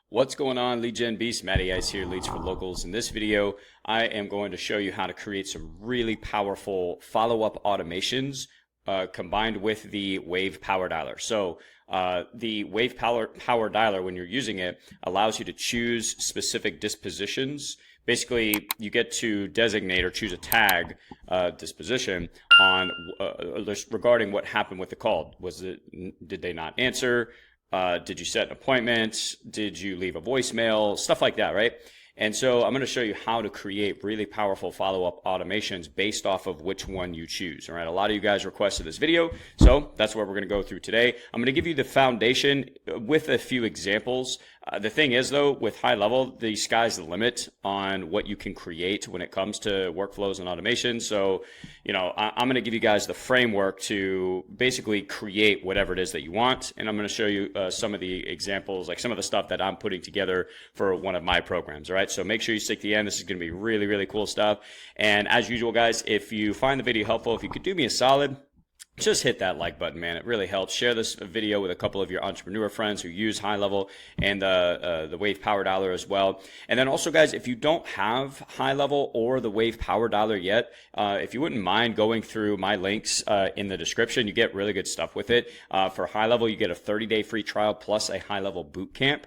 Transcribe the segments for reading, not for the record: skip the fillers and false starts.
What's going on, Lead Gen Beast? Matty Ice here, Leads for Locals. In this video, I am going to show you how to create some really powerful follow-up automations combined with the WAVV power dialer. So the WAVV power dialer, when you're using it, allows you to choose specific dispositions. Basically, you get to designate or choose a tag disposition on regarding what happened with the call. Did they not answer? Did you set an appointment? Did you leave a voicemail? Stuff like that, right? And so I'm going to show you how to create really powerful follow-up automations based off of which one you choose. All right, a lot of you guys requested this video, so that's what we're going to go through today. I'm going to give you the foundation with a few examples. The thing is, though, with HighLevel, the sky's the limit on what you can create when it comes to workflows and automation. So, you know, I'm going to give you guys the framework to basically create whatever it is that you want. And I'm going to show you some of the examples, like some of the stuff that I'm putting together for one of my programs. All right, so make sure you stick to the end. This is going to be really, really cool stuff. And as usual, guys, if you find the video helpful, if you could do me a solid, just hit that like button, man. It really helps. Share this video with a couple of your entrepreneur friends who use HighLevel and the WAVV power dialer as well. And then also, guys, if you don't have HighLevel or the WAVV power dialer yet, if you wouldn't mind going through my links in the description, you get really good stuff with it. For HighLevel, you get a 30-day free trial plus a HighLevel bootcamp.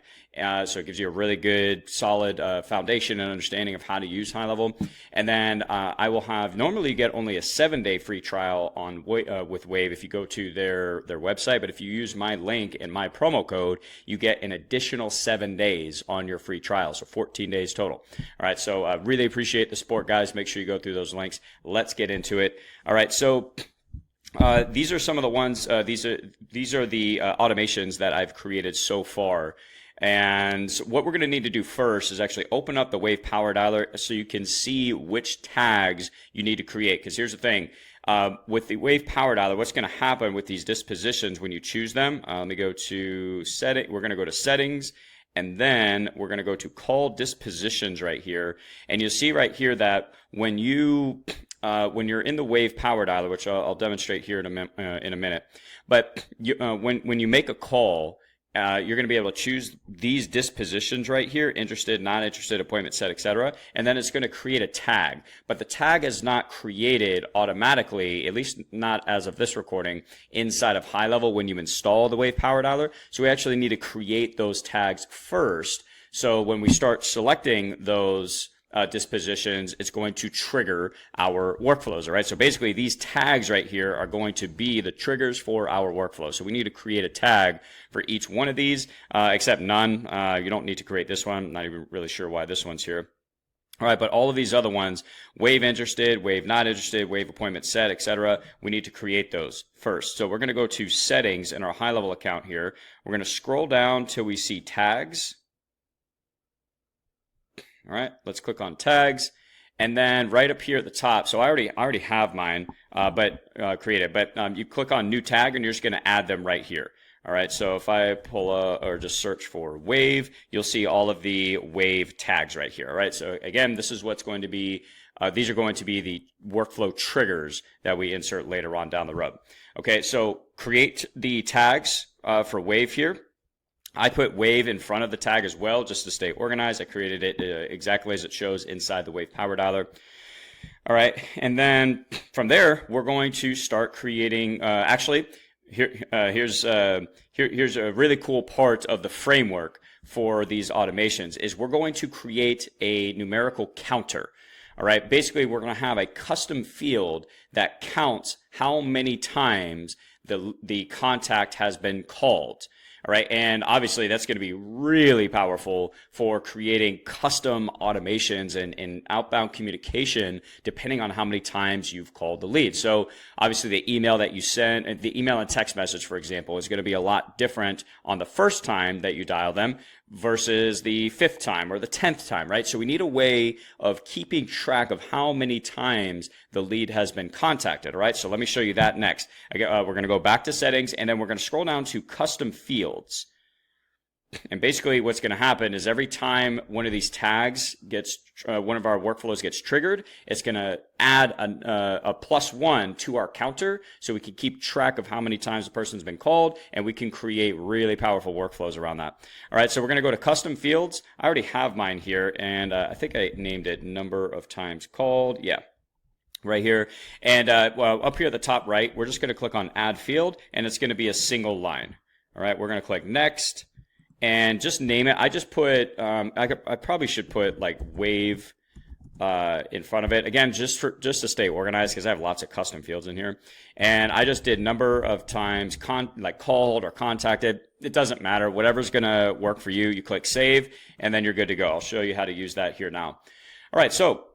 So it gives you a really good, solid foundation and understanding of how to use HighLevel. And then I will have, normally you get only a 7-day free trial on with WAVV if you go to their website. But if you use my link and my promo code, you get an additional 7 days on your free trial. So 14 days total. All right. So I really appreciate the support, guys. Make sure you go through those links. Let's get into it. All right. So these are some of the ones, these are the automations that I've created so far. And what we're going to need to do first is actually open up the WAVV power dialer so you can see which tags you need to create. Because here's the thing, with the WAVV power dialer, what's going to happen with these dispositions when you choose them, let me go to setting. We're going to go to settings, and then we're going to go to call dispositions right here. And you'll see right here that when you're in the WAVV power dialer, which I'll demonstrate here in a minute, but when you make a call, you're going to be able to choose these dispositions right here: interested, not interested, appointment set, etc. And then it's going to create a tag. But the tag is not created automatically, at least not as of this recording, inside of HighLevel when you install the WAVV power dialer. So we actually need to create those tags first. So when we start selecting those dispositions, it's going to trigger our workflows. All right. So basically these tags right here are going to be the triggers for our workflow. So we need to create a tag for each one of these, except none. You don't need to create this one. I'm not even really sure why this one's here. All right, but all of these other ones, WAVV interested, WAVV not interested, WAVV appointment set, etc., we need to create those first. So we're going to go to settings in our HighLevel account here. We're going to scroll down till we see tags. All right, let's click on tags, and then right up here at the top. So I already have mine, created. But you click on new tag, and you're just going to add them right here. All right. So if I pull or just search for WAVV, you'll see all of the WAVV tags right here. All right. So again, this is what's going to be. These are going to be the workflow triggers that we insert later on down the road. Okay. So create the tags for WAVV here. I put WAVV in front of the tag as well, just to stay organized. I created it exactly as it shows inside the WAVV power dialer. All right, and then from there, we're going to start creating. Here's a really cool part of the framework for these automations. Is we're going to create a numerical counter. All right, basically, we're going to have a custom field that counts how many times the contact has been called. All right, and obviously that's going to be really powerful for creating custom automations and outbound communication depending on how many times you've called the lead. So obviously the email that you send, the email and text message, for example, is going to be a lot different on the first time that you dial them versus the 5th time or the 10th time, right? So we need a way of keeping track of how many times the lead has been contacted, all right? So let me show you that next. We're going to go back to settings, and then we're going to scroll down to custom fields. And basically what's going to happen is every time one of these tags gets, one of our workflows gets triggered, it's going to add a +1 to our counter so we can keep track of how many times the person's been called, and we can create really powerful workflows around that. All right, so we're going to go to custom fields. I already have mine here, and I think I named it number of times called. Yeah. Right here. And well, up here at the top right, we're just going to click on add field, and it's going to be a single line. All right, we're going to click next and just name it. I just put, I probably should put like WAVV in front of it. Again, just to stay organized, because I have lots of custom fields in here. And I just did number of times like called or contacted. It doesn't matter. Whatever's going to work for you. You click save, and then you're good to go. I'll show you how to use that here now. All right, so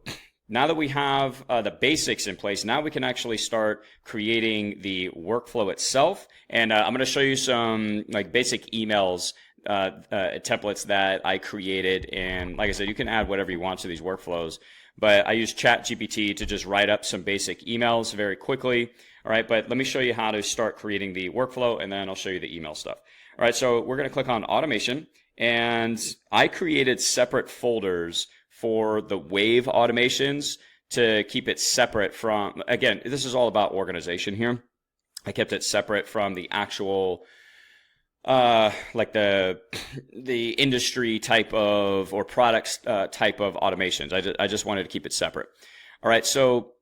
now that we have the basics in place, now we can actually start creating the workflow itself. And I'm going to show you some like basic emails templates that I created. And like I said, you can add whatever you want to these workflows. But I use ChatGPT to just write up some basic emails very quickly. All right, but let me show you how to start creating the workflow, and then I'll show you the email stuff. All right, so we're going to click on automation. And I created separate folders for the WAVV automations to keep it separate from, again, this is all about organization here. I kept it separate from the actual, like the industry type of, or products type of automations. I just wanted to keep it separate. All right, so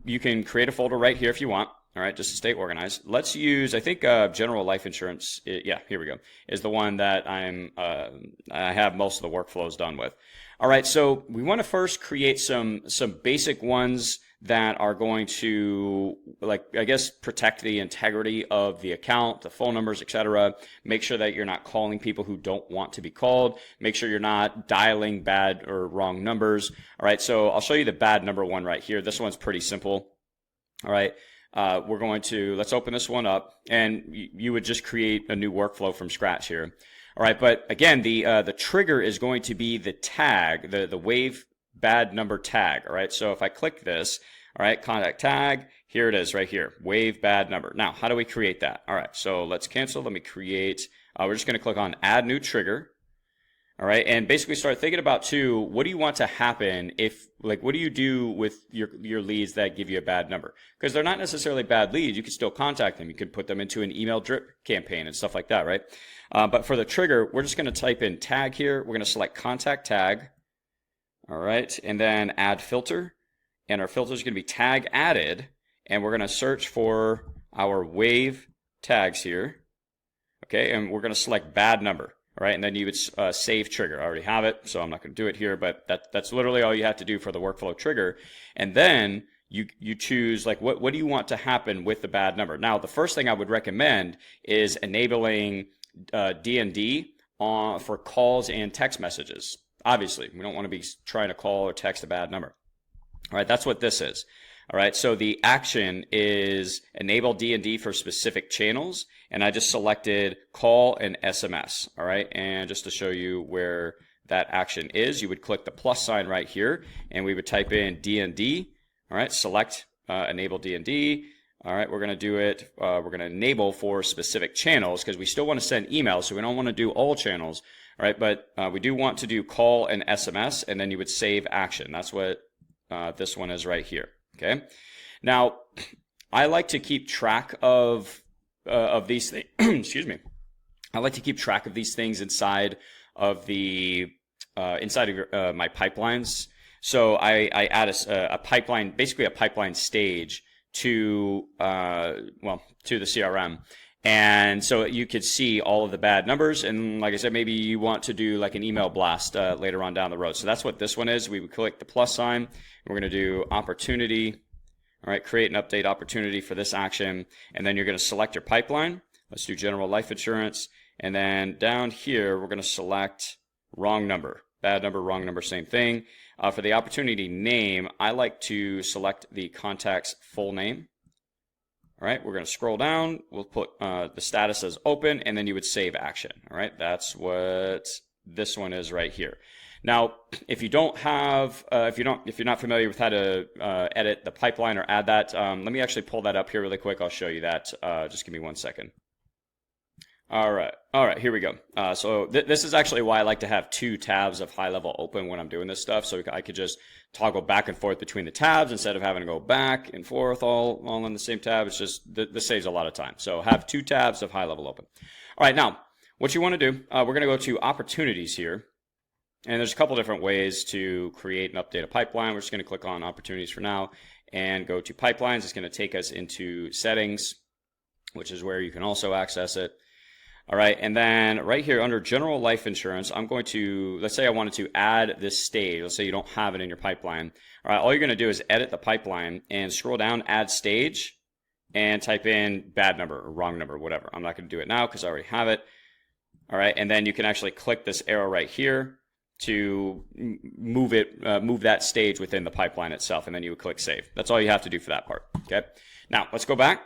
you can create a folder right here if you want. All right, just to stay organized. Let's use, I think, general life insurance. Yeah, here we go. Is the one that I have most of the workflows done with. All right, so we want to first create some basic ones that are going to, like, I guess, protect the integrity of the account, the phone numbers, etc. Make sure that you're not calling people who don't want to be called. Make sure you're not dialing bad or wrong numbers. All right, so I'll show you the bad number one right here. This one's pretty simple. All right. We're going to, let's open this one up, and you would just create a new workflow from scratch here. All right, but again, the trigger is going to be the tag, the WAVV bad number tag. All right, so if I click this, all right, contact tag, here it is right here, WAVV bad number. Now, how do we create that? All right, so let's cancel. Let me create. We're just going to click on add new trigger. All right, and basically start thinking about too, what do you want to happen if, like, what do you do with your leads that give you a bad number? Because they're not necessarily bad leads. You can still contact them. You can put them into an email drip campaign and stuff like that, right? But for the trigger, we're just going to type in tag here. We're going to select contact tag. All right, and then add filter. And our filter is going to be tag added. And we're going to search for our WAVV tags here. Okay, and we're going to select bad number. All right, and then you would save trigger. I already have it, so I'm not going to do it here, but that's literally all you have to do for the workflow trigger. And then you choose, like, what do you want to happen with the bad number? Now, the first thing I would recommend is enabling D&D for calls and text messages. Obviously, we don't want to be trying to call or text a bad number. All right, that's what this is. All right, so the action is enable D&D for specific channels, and I just selected call and SMS. All right, and just to show you where that action is, you would click the plus sign right here, and we would type in D&D. All right, select enable D&D. All right, we're going to do it. We're going to enable for specific channels because we still want to send emails, so we don't want to do all channels. All right, but we do want to do call and SMS, and then you would save action. That's what this one is right here. Okay. Now, I like to keep track of these things. Excuse me. I like to keep track of these things inside of the my pipelines. So I add a pipeline, basically a pipeline stage to the CRM. And so you could see all of the bad numbers. And like I said, maybe you want to do like an email blast later on down the road. So that's what this one is. We would click the plus sign. We're going to do opportunity. All right, create an update opportunity for this action. And then you're going to select your pipeline. Let's do general life insurance. And then down here, we're going to select wrong number. Bad number, wrong number, same thing. For the opportunity name, I like to select the contact's full name. All right, we're going to scroll down. We'll put the status as open, and then you would save action. All right, that's what this one is right here. Now, if you don't have, if you're not familiar with how to edit the pipeline or add that, let me actually pull that up here really quick. I'll show you that. Just give me 1 second. All right, here we go. So this is actually why I like to have two tabs of HighLevel open when I'm doing this stuff, so I could just toggle back and forth between the tabs instead of having to go back and forth all on the same tab. It's just, this saves a lot of time. So have two tabs of HighLevel open. All right, now, what you want to do, we're going to go to opportunities here. And there's a couple different ways to create and update a pipeline. We're just going to click on opportunities for now and go to pipelines. It's going to take us into settings, which is where you can also access it. All right, and then right here under general life insurance, I'm going to, let's say I wanted to add this stage. Let's say you don't have it in your pipeline. All right, all you're going to do is edit the pipeline and scroll down, add stage, and type in bad number or wrong number, whatever. I'm not going to do it now because I already have it. All right, and then you can actually click this arrow right here to move that stage within the pipeline itself, and then you would click save. That's all you have to do for that part. Okay. Now let's go back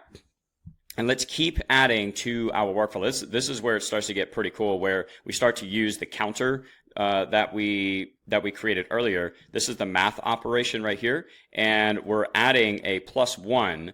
and let's keep adding to our workflow. This is where it starts to get pretty cool, where we start to use the counter that we created earlier. This is the math operation right here, and we're adding a +1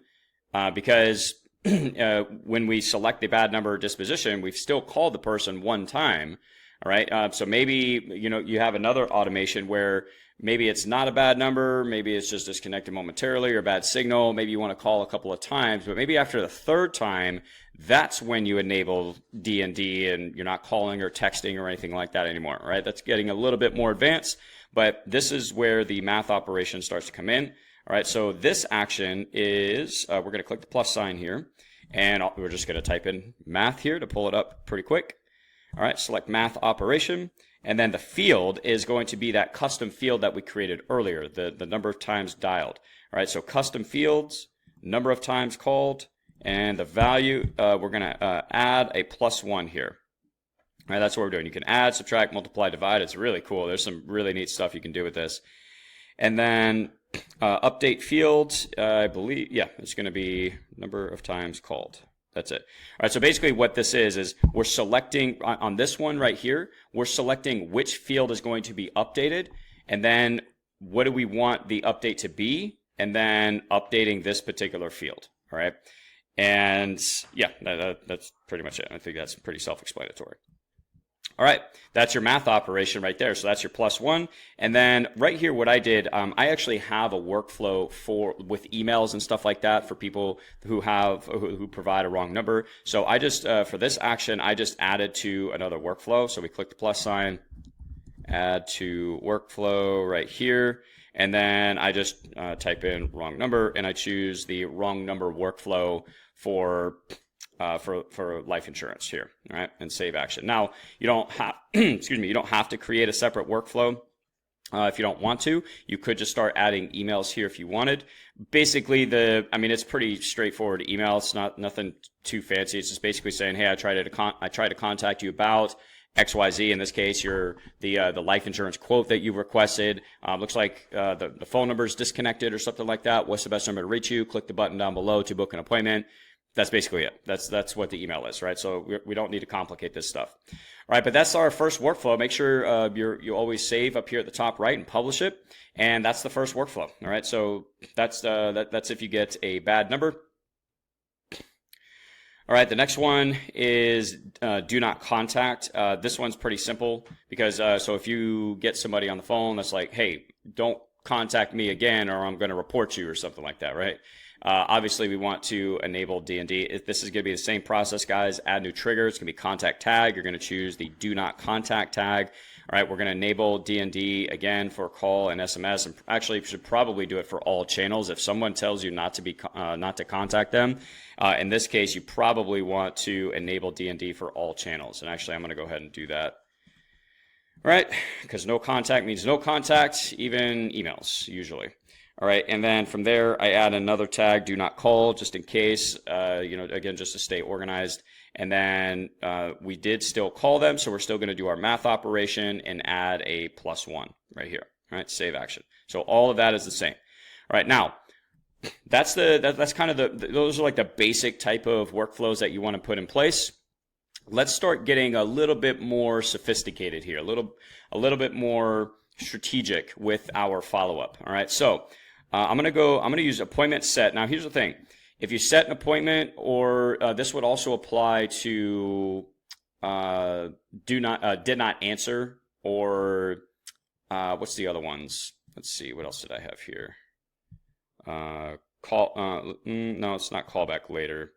because when we select the bad number disposition, we've still called the person one time. All right, so maybe you have another automation where maybe it's not a bad number, maybe it's just disconnected momentarily or a bad signal. Maybe you want to call a couple of times, but maybe after the third time, that's when you enable D&D and you're not calling or texting or anything like that anymore. Right? That's getting a little bit more advanced, but this is where the math operation starts to come in. All right, so this action is we're going to click the plus sign here, and we're just going to type in math here to pull it up pretty quick. All right, select math operation, and then the field is going to be that custom field that we created earlier, the number of times dialed. All right, so custom fields, number of times called, and the value, we're going to add a +1 here. All right, that's what we're doing. You can add, subtract, multiply, divide. It's really cool. There's some really neat stuff you can do with this. And then update fields, I believe, yeah, it's going to be number of times called. That's it. All right, so basically what this is we're selecting, on this one right here, we're selecting which field is going to be updated, and then what do we want the update to be, and then updating this particular field, all right? And yeah, that's pretty much it. I think that's pretty self-explanatory. All right, that's your math operation right there. So that's your +1. And then right here, what I did, I actually have a workflow with emails and stuff like that for people who provide a wrong number. So I just, for this action, I just added to another workflow. So we click the plus sign, add to workflow right here. And then I just type in wrong number, and I choose the wrong number workflow for life insurance here, all right, and save action. Now, you don't have, excuse me, you don't have to create a separate workflow if you don't want to. You could just start adding emails here if you wanted. Basically, it's pretty straightforward email. It's nothing too fancy. It's just basically saying, hey, I tried to contact you about XYZ. In this case, the life insurance quote that you requested. Looks like the phone number is disconnected or something like that. What's the best number to reach you? Click the button down below to book an appointment. That's basically it. That's what the email is, right? So we don't need to complicate this stuff. All right, but that's our first workflow. Make sure you always save up here at the top right and publish it. And that's the first workflow. All right, so that's if you get a bad number. All right, the next one is do not contact. This one's pretty simple because so if you get somebody on the phone that's like, hey, don't contact me again or I'm going to report you or something like that, right? Obviously, we want to enable D&D. This is going to be the same process, guys. Add new trigger. It's going to be contact tag. You're going to choose the do not contact tag. All right, we're going to enable D&D again for call and SMS. And actually, you should probably do it for all channels. If someone tells you not to contact them, in this case, you probably want to enable D&D for all channels. And actually, I'm going to go ahead and do that. All right, because no contact means no contact, even emails usually. All right, and then from there, I add another tag, do not call, just in case, again, just to stay organized. And then we did still call them, so we're still going to do our math operation and add a +1 right here. All right, save action. So all of that is the same. All right, now, that's kind of those are like the basic type of workflows that you want to put in place. Let's start getting a little bit more sophisticated here, a little bit more strategic with our follow-up. All right, so I'm going to use appointment set. Now, here's the thing. If you set an appointment, or this would also apply to did not answer, or what's the other ones? Let's see, what else did I have here? No, it's not callback later.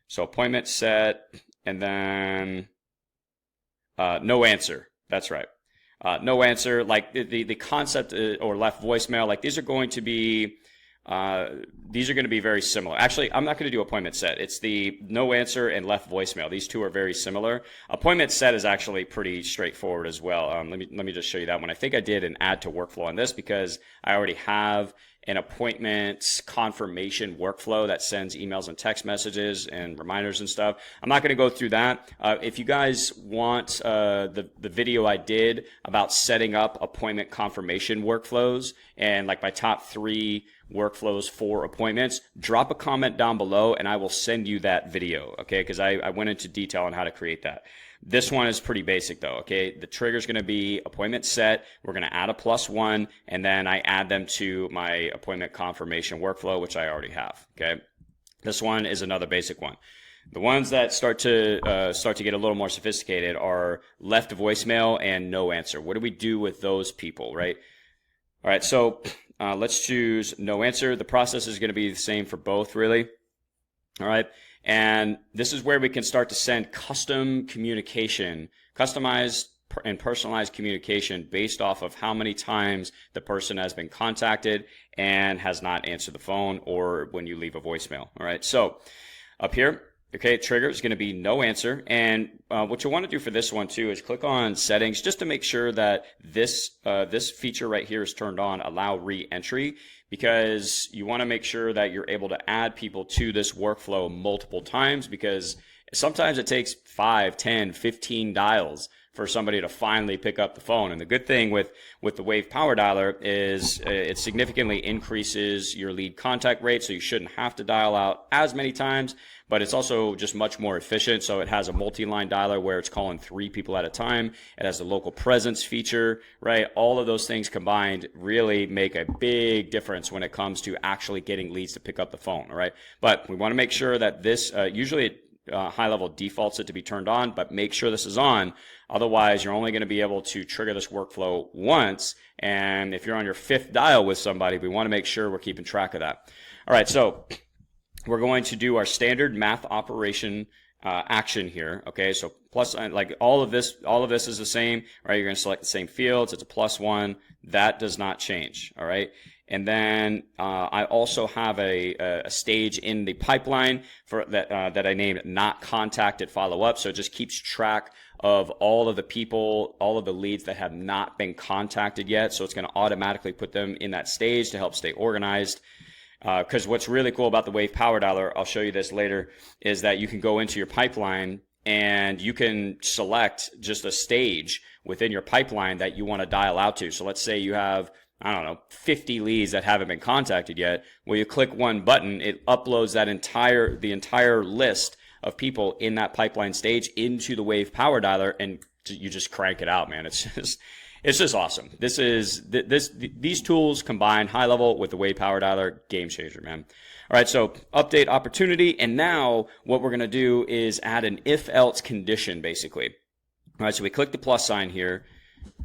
So appointment set, and then no answer. That's right. No answer, like the concept, or left voicemail, like these are going to be very similar. Actually, I'm not going to do appointment set. It's the no answer and left voicemail. These two are very similar. Appointment set is actually pretty straightforward as well. Let me just show you that one. I think I did an add to workflow on this because I already have an appointment confirmation workflow that sends emails and text messages and reminders and stuff. I'm not going to go through that. If you guys want the video I did about setting up appointment confirmation workflows and like my top 3 workflows for appointments, drop a comment down below and I will send you that video, okay? Because I went into detail on how to create that. This one is pretty basic though, okay? The trigger is going to be appointment set. We're going to add a +1, and then I add them to my appointment confirmation workflow, which I already have, okay? This one is another basic one. The ones that start to get a little more sophisticated are left voicemail and no answer. What do we do with those people, right? All right, so let's choose no answer. The process is going to be the same for both, really. All right. And this is where we can start to send custom communication, customized and personalized communication based off of how many times the person has been contacted and has not answered the phone, or when you leave a voicemail. All right. So up here, okay, trigger is going to be no answer. And what you want to do for this one too is click on settings just to make sure that this feature right here is turned on, allow re-entry, because you want to make sure that you're able to add people to this workflow multiple times, because sometimes it takes 5, 10, 15 dials for somebody to finally pick up the phone. And the good thing with the WAVV Power Dialer is it significantly increases your lead contact rate, so you shouldn't have to dial out as many times, but it's also just much more efficient. So it has a multi-line dialer where it's calling 3 people at a time. It has the local presence feature, right? All of those things combined really make a big difference when it comes to actually getting leads to pick up the phone, all right? But we want to make sure that this, usually HighLevel defaults it to be turned on, but make sure this is on. Otherwise, you're only going to be able to trigger this workflow once. And if you're on your 5th dial with somebody, we want to make sure we're keeping track of that. All right, so we're going to do our standard math operation action here. Okay, so plus, like all of this is the same, right? You're going to select the same fields. It's a +1. That does not change. All right. And then I also have a stage in the pipeline for that I named not contacted follow up. So it just keeps track of all of the people, all of the leads that have not been contacted yet. So it's going to automatically put them in that stage to help stay organized. Because what's really cool about the WAVV Power Dialer, I'll show you this later, is that you can go into your pipeline and you can select just a stage within your pipeline that you want to dial out to. So let's say you have, I don't know, 50 leads that haven't been contacted yet. Well, you click one button, it uploads the entire list of people in that pipeline stage into the WAVV Power Dialer, and you just crank it out, man. It's just awesome. These tools combined, HighLevel with the WAVV Power Dialer, game changer, man. All right, so update opportunity, and now what we're going to do is add an if-else condition, basically. All right, so we click the plus sign here.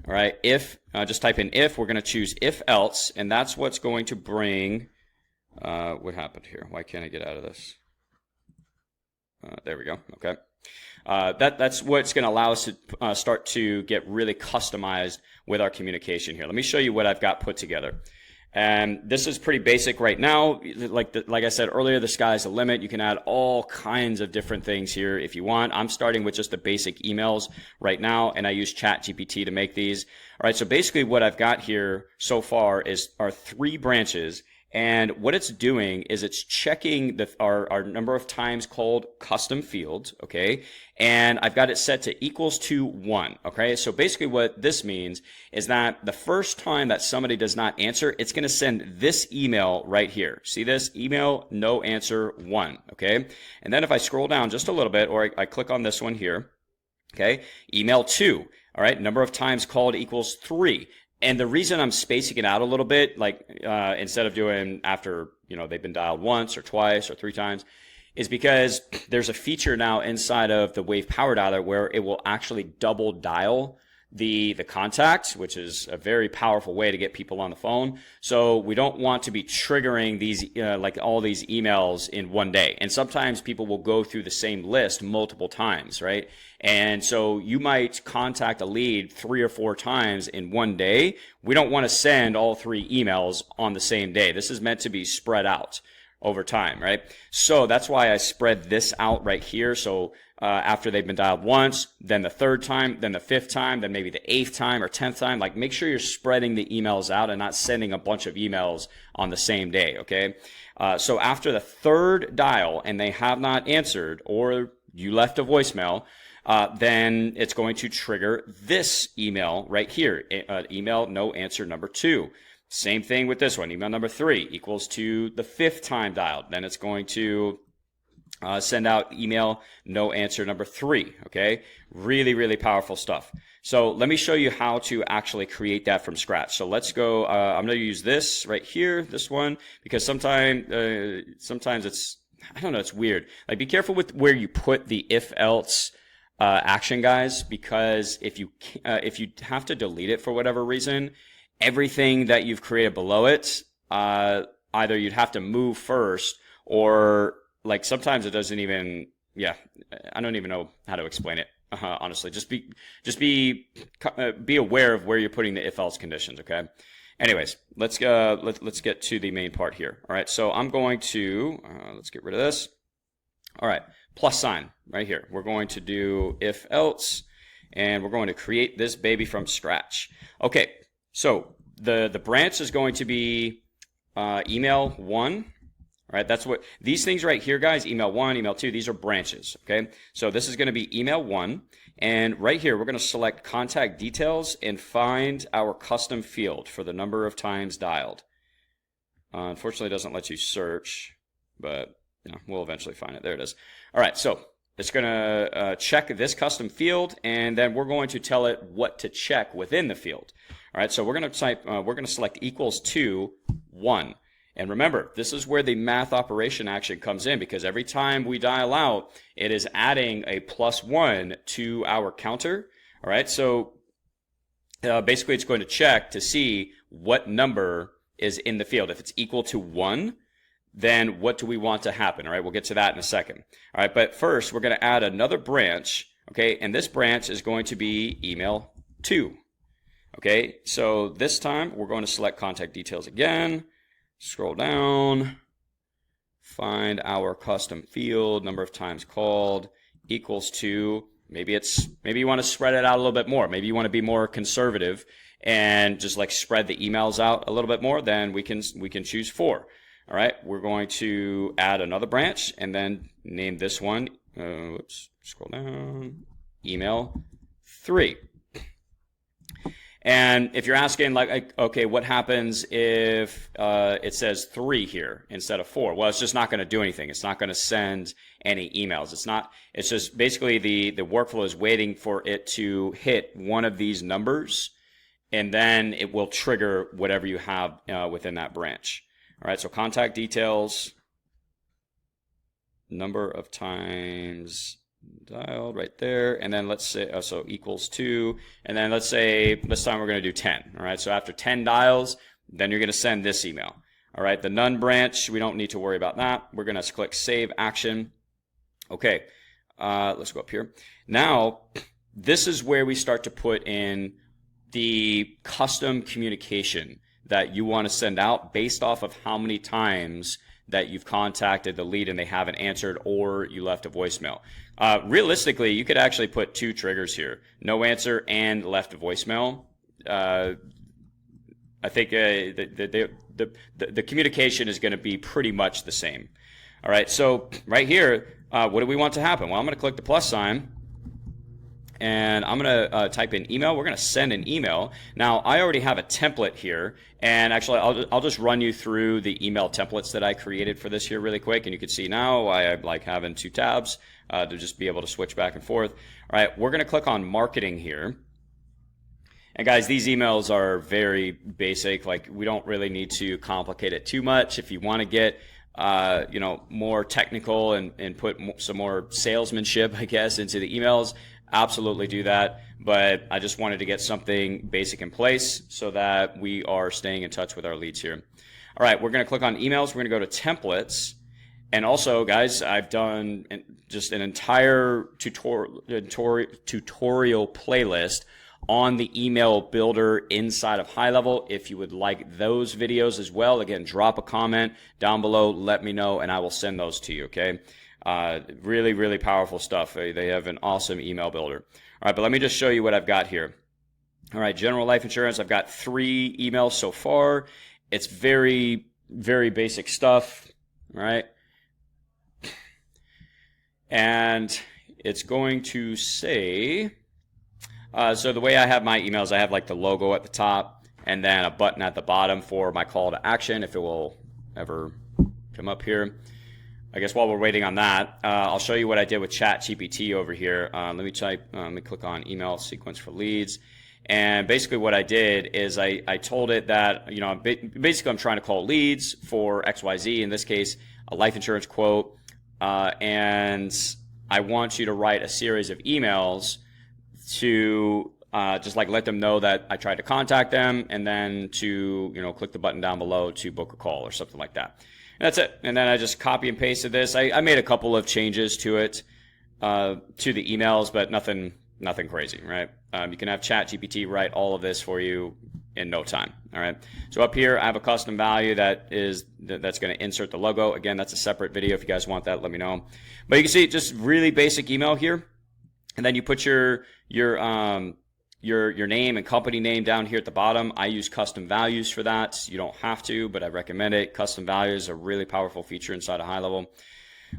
All right, if, just type in if, we're going to choose if else, and that's what's going to bring, what happened here? Why can't I get out of this? There we go, okay. That's what's going to allow us to start to get really customized with our communication here. Let me show you what I've got put together. And this is pretty basic right now. Like I said earlier, the sky's the limit. You can add all kinds of different things here if you want. I'm starting with just the basic emails right now, and I use ChatGPT to make these. All right, so basically what I've got here so far are 3 branches. And what it's doing is it's checking our number of times called custom fields, okay? And I've got it set to equals to 1, okay? So basically what this means is that the first time that somebody does not answer, it's going to send this email right here. See this? Email, no answer, 1, okay? And then if I scroll down just a little bit, or I click on this one here, okay? Email 2, all right? Number of times called equals 3. And the reason I'm spacing it out a little bit, like instead of doing after, they've been dialed once or twice or 3 times, is because there's a feature now inside of the WAVV power dialer where it will actually double dial the contact, which is a very powerful way to get people on the phone. So we don't want to be triggering these like all these emails in one day. And sometimes people will go through the same list multiple times, right? And so you might contact a lead 3 or 4 times in one day. We don't want to send all 3 emails on the same day. This is meant to be spread out over time, right? So that's why I spread this out right here. So after they've been dialed once, then the 3rd time, then the 5th time, then maybe the 8th time or 10th time, like make sure you're spreading the emails out and not sending a bunch of emails on the same day, okay? So after the 3rd dial and they have not answered or you left a voicemail, then it's going to trigger this email right here, email no answer number 2. Same thing with this one, email number 3 equals to the 5th time dialed. Then it's going to send out email no answer number 3, okay? Really, really powerful stuff. So let me show you how to actually create that from scratch. So let's go, I'm going to use this right here, this one, because sometimes it's, I don't know, it's weird. Like be careful with where you put the if-else action, guys, because if you have to delete it for whatever reason, everything that you've created below it, either you'd have to move first or like sometimes it doesn't even, yeah, I don't even know how to explain it, honestly. Just be aware of where you're putting the if-else conditions, okay? Anyways, let's get to the main part here. All right, so I'm going to, let's get rid of this. All right, plus sign right here. We're going to do if-else, and we're going to create this baby from scratch. Okay, so the branch is going to be email 1. All right, that's what these things right here, guys, email 1, email 2, these are branches, okay? So this is going to be email 1, and right here we're going to select contact details and find our custom field for the number of times dialed. Unfortunately, it doesn't let you search, but you know, we'll eventually find it. There it is. All right, so it's going to check this custom field, and then we're going to tell it what to check within the field. All right, so we're going to type, we're going to select equals to 1. And remember, this is where the math operation action comes in, because every time we dial out, it is adding a +1 to our counter. All right, so basically it's going to check to see what number is in the field. If it's equal to 1, then what do we want to happen? All right, we'll get to that in a second. All right, but first we're going to add another branch, okay, and this branch is going to be email 2. Okay, so this time we're going to select contact details again. Scroll down, find our custom field, number of times called, equals to, maybe you want to spread it out a little bit more. Maybe you want to be more conservative and just like spread the emails out a little bit more, then we can choose 4. All right, we're going to add another branch and then name this one, scroll down, email 3. And if you're asking, like, okay, what happens if it says 3 here instead of 4? Well, it's just not going to do anything. It's not going to send any emails. It's just basically the workflow is waiting for it to hit one of these numbers, and then it will trigger whatever you have within that branch. All right, so contact details, number of times dialed right there, and then let's say so equals 2, and then let's say this time we're going to do 10. All right, so after 10 dials, then you're going to send this email. All right, the none branch, we don't need to worry about that. We're going to click save action. Okay, let's go up here. Now this is where we start to put in the custom communication that you want to send out based off of how many times that you've contacted the lead and they haven't answered, or you left a voicemail. Realistically, you could actually put 2 triggers here: no answer and left a voicemail. I think the communication is going to be pretty much the same. All right, so right here, what do we want to happen? Well, I'm going to click the plus sign, and I'm going to type in email. We're going to send an email. Now, I already have a template here, and actually, I'll just run you through the email templates that I created for this here really quick, and you can see now why I like having 2 tabs to just be able to switch back and forth. All right, we're going to click on marketing here. And guys, these emails are very basic. Like, we don't really need to complicate it too much. If you want to get more technical and put some more salesmanship, I guess, into the emails, absolutely do that. But I just wanted to get something basic in place so that we are staying in touch with our leads here. All right, we're going to click on emails. We're going to go to templates. And also, guys, I've done just an entire tutorial playlist on the email builder inside of HighLevel. If you would like those videos as well, again, drop a comment down below, let me know, and I will send those to you, okay? Really, really powerful stuff. They have an awesome email builder. All right, but let me just show you what I've got here. All right, general life insurance, I've got 3 emails so far. It's very, very basic stuff, all right? And it's going to say, so the way I have my emails, I have like the logo at the top and then a button at the bottom for my call to action, if it will ever come up here. I guess while we're waiting on that, I'll show you what I did with ChatGPT over here. Let me click on email sequence for leads. And basically what I did is I told it that, basically I'm trying to call leads for XYZ, in this case, a life insurance quote. And I want you to write a series of emails to just like let them know that I tried to contact them, and then to click the button down below to book a call or something like that. And that's it. And then I just copy and pasted this. I made a couple of changes to it, to the emails, but nothing crazy, right? You can have ChatGPT write all of this for you in no time. All right. So up here, I have a custom value that's going to insert the logo. Again, that's a separate video. If you guys want that, let me know. But you can see just really basic email here, and then you put your name and company name down here at the bottom. I use custom values for that. You don't have to, but I recommend it. Custom values are a really powerful feature inside of HighLevel.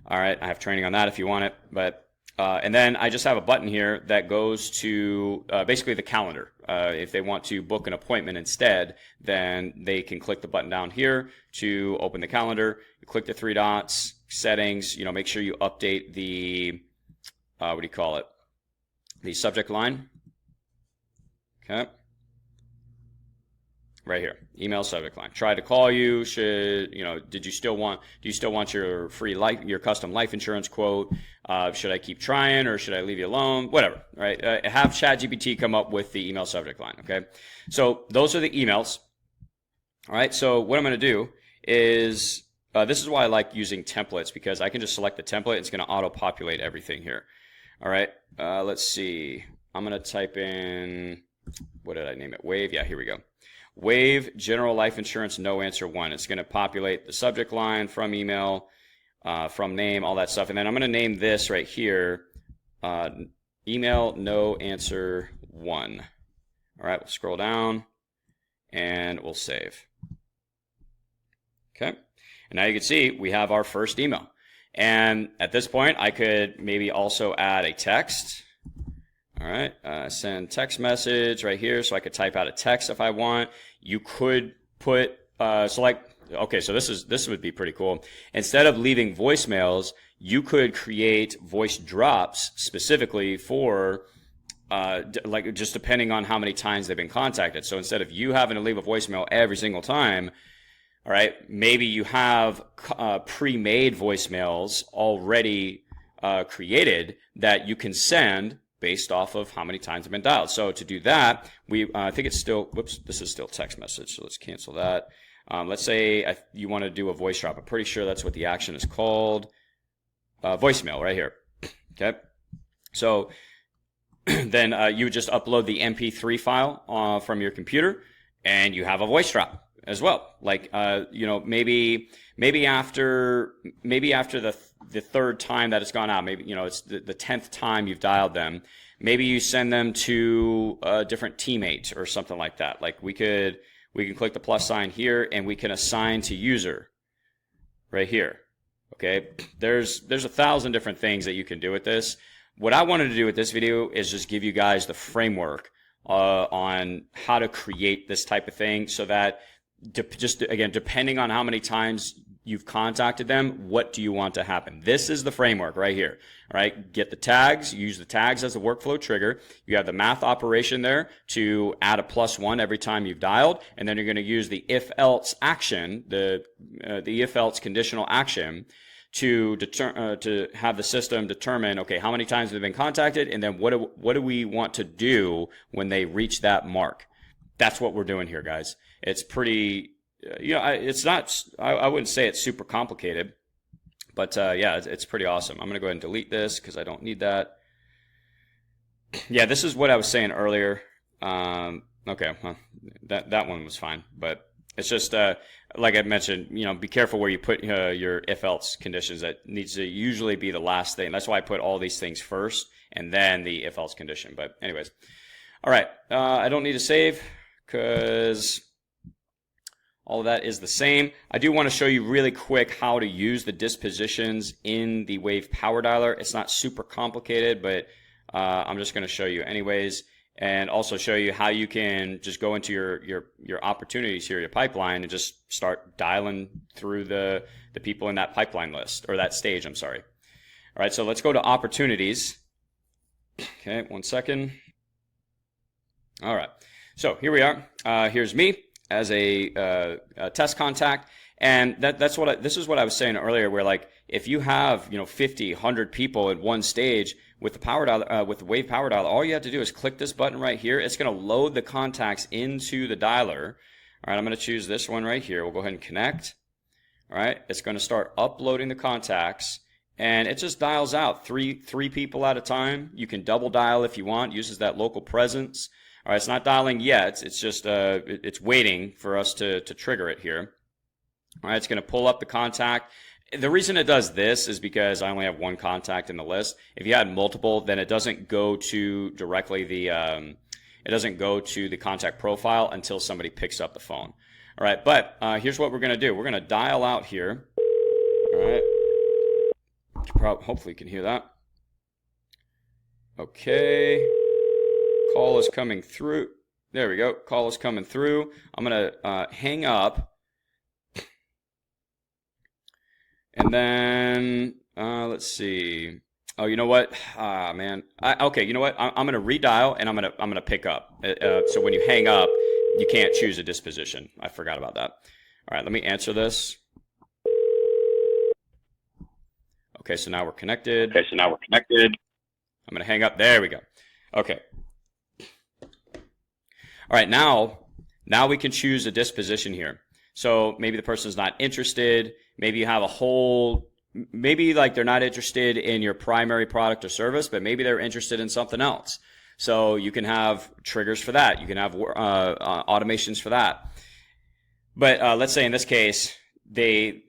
All right, I have training on that if you want it, but. And then I just have a button here that goes to basically the calendar. If they want to book an appointment instead, then they can click the button down here to open the calendar. You click the 3 dots, settings, make sure you update the, the subject line. Okay. Right here, email subject line. Tried to call you. Do you still want your your custom life insurance quote? Should I keep trying or should I leave you alone? Whatever, right? Have ChatGPT come up with the email subject line. Okay, so those are the emails. All right. So what I'm going to do is this is why I like using templates, because I can just select the template. It's going to auto-populate everything here. All right. Let's see. I'm going to type in, what did I name it? WAVV. Yeah, here we go. WAVV general life insurance no answer 1. It's going to populate the subject line, from email, from name, all that stuff. And then I'm going to name this right here email no answer 1. All right, we'll scroll down and we'll save. Okay, and now you can see we have our first email. And at this point, I could maybe also add a text. All right, send text message right here, so I could type out a text if I want. You could put okay, so this would be pretty cool. Instead of leaving voicemails, you could create voice drops specifically for just depending on how many times they've been contacted. So instead of you having to leave a voicemail every single time, all right, maybe you have pre-made voicemails already created that you can send based off of how many times have been dialed. So to do that, I think it's still, this is still text message, so let's cancel that. Let's say you want to do a voice drop. I'm pretty sure that's what the action is called. Voicemail right here. Okay. So then you would just upload the MP3 file from your computer, and you have a voice drop as well. Like, maybe after the 3rd time that it's gone out, maybe, it's the 10th time you've dialed them, maybe you send them to a different teammate or something like that. Like we can click the plus sign here, and we can assign to user right here. Okay. There's 1,000 different things that you can do with this. What I wanted to do with this video is just give you guys the framework on how to create this type of thing, so that just again, depending on how many times you've contacted them, what do you want to happen? This is the framework right here. All right, get the tags, use the tags as a workflow trigger. You have the math operation there to add a +1 every time you've dialed, and then you're going to use the if-else action, the if-else conditional action, to have the system determine, okay, how many times have they been contacted, and then what do we want to do when they reach that mark? That's what we're doing here, guys. It's pretty, it's not, I wouldn't say it's super complicated, but yeah, it's pretty awesome. I'm going to go ahead and delete this because I don't need that. Yeah, this is what I was saying earlier. Okay, well, that one was fine, but it's just like I mentioned, be careful where you put your if-else conditions. That needs to usually be the last thing. That's why I put all these things first and then the if-else condition. But anyways, all right, I don't need to save because all of that is the same. I do want to show you really quick how to use the dispositions in the WAVV power dialer. It's not super complicated, but I'm just going to show you anyways, and also show you how you can just go into your opportunities here, your pipeline, and just start dialing through the people in that pipeline list, or that stage, I'm sorry. All right, so let's go to opportunities. Okay, 1 second. All right, so here we are. Here's me as a test contact, and this is what I was saying earlier, where like if you have 50, 100 people at one stage with the power dial, with the WAVV power dialer, all you have to do is click this button right here. It's going to load the contacts into the dialer. All right, I'm going to choose this one right here. We'll go ahead and connect. All right, it's going to start uploading the contacts, and it just dials out three people at a time. You can double dial if you want. Uses that local presence. All right, it's not dialing yet. It's just it's waiting for us to trigger it here. All right, it's going to pull up the contact. The reason it does this is because I only have one contact in the list. If you had multiple, then it doesn't go to directly the contact profile until somebody picks up the phone. All right, but here's what we're going to do. We're going to dial out here. All right, hopefully you can hear that. Okay. Call is coming through. There we go. Call is coming through. I'm going to hang up. And then, let's see. Oh, you know what? Man. Okay, you know what? I'm going to redial, and I'm going to pick up. So when you hang up, you can't choose a disposition. I forgot about that. All right, let me answer this. Okay, so now we're connected. I'm going to hang up. There we go. Okay. All right, now we can choose a disposition here. So maybe the person's not interested. Maybe you have maybe like they're not interested in your primary product or service, but maybe they're interested in something else. So you can have triggers for that. You can have automations for that. But let's say in this case, if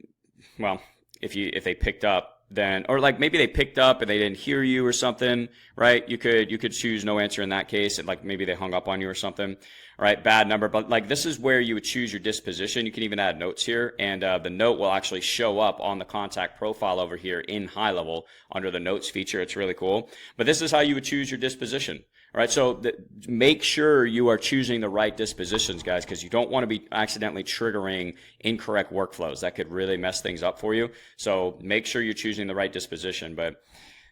they picked up, then, or like maybe they picked up and they didn't hear you or something, right? You could choose no answer in that case, and like maybe they hung up on you or something, all right? Bad number, but like this is where you would choose your disposition. You can even add notes here, and the note will actually show up on the contact profile over here in HighLevel under the notes feature. It's really cool. But this is how you would choose your disposition. All right, so make sure you are choosing the right dispositions, guys, because you don't want to be accidentally triggering incorrect workflows. That could really mess things up for you. So make sure you're choosing the right disposition. But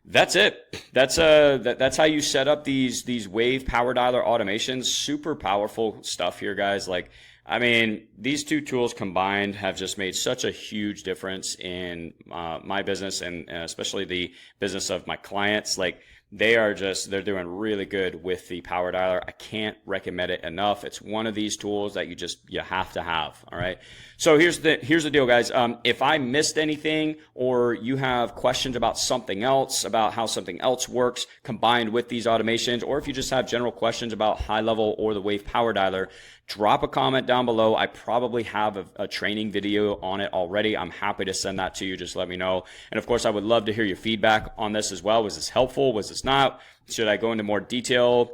that's it. That's how you set up these WAVV power dialer automations. Super powerful stuff here, guys. Like, I mean, these two tools combined have just made such a huge difference in my business and especially the business of my clients. Like, they're doing really good with the power dialer. I can't recommend it enough. It's one of these tools that you have to have. All right. So here's the deal, guys. If I missed anything, or you have questions about something else, about how something else works combined with these automations, or if you just have general questions about HighLevel or the WAVV power dialer, drop a comment down below. I probably have a training video on it already. I'm happy to send that to you. Just let me know. And of course, I would love to hear your feedback on this as well. Was this helpful? Was this not? Should I go into more detail?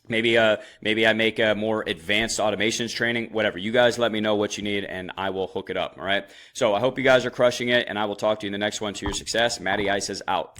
Maybe I make a more advanced automations training, whatever. You guys let me know what you need and I will hook it up. All right. So I hope you guys are crushing it, and I will talk to you in the next one. To your success. Matty Ice is out.